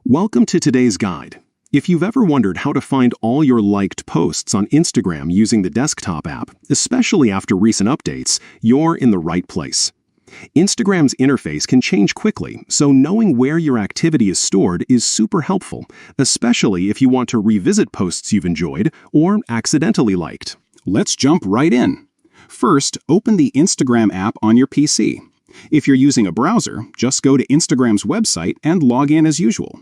Welcome to today's guide. If you've ever wondered how to find all your liked posts on Instagram using the desktop app, especially after recent updates, you're in the right place. Instagram's interface can change quickly, so knowing where your activity is stored is super helpful, especially if you want to revisit posts you've enjoyed or accidentally liked. Let's jump right in. First, open the Instagram app on your PC. If you're using a browser, just go to Instagram's website and log in as usual.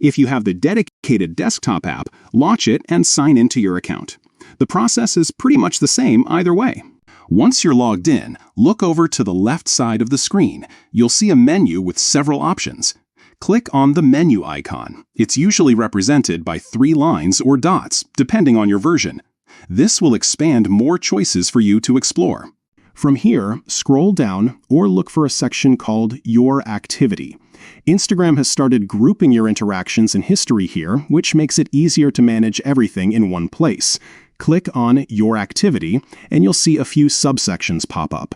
If you have the dedicated desktop app, launch it and sign into your account. The process is pretty much the same either way. Once you're logged in, look over to the left side of the screen. You'll see a menu with several options. Click on the menu icon. It's usually represented by 3 lines or dots, depending on your version. This will expand more choices for you to explore. From here, scroll down or look for a section called Your Activity. Instagram has started grouping your interactions and history here, which makes it easier to manage everything in one place. Click on Your Activity, and you'll see a few subsections pop up.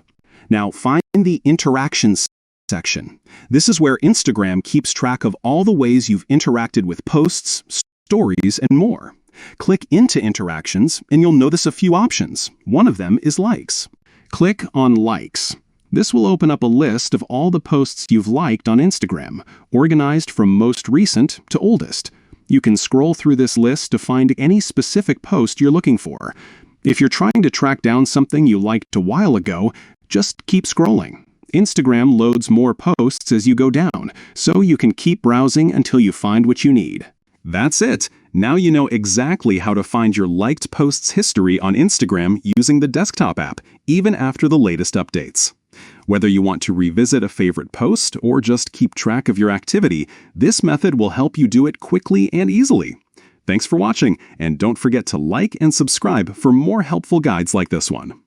Now, find the Interactions section. This is where Instagram keeps track of all the ways you've interacted with posts, stories, and more. Click into Interactions, and you'll notice a few options. One of them is Likes. Click on Likes. This will open up a list of all the posts you've liked on Instagram, organized from most recent to oldest. You can scroll through this list to find any specific post you're looking for. If you're trying to track down something you liked a while ago, just keep scrolling. Instagram loads more posts as you go down, so you can keep browsing until you find what you need. That's it! Now you know exactly how to find your liked posts history on Instagram using the desktop app, even after the latest updates. Whether you want to revisit a favorite post or just keep track of your activity, this method will help you do it quickly and easily. Thanks for watching, and don't forget to like and subscribe for more helpful guides like this one.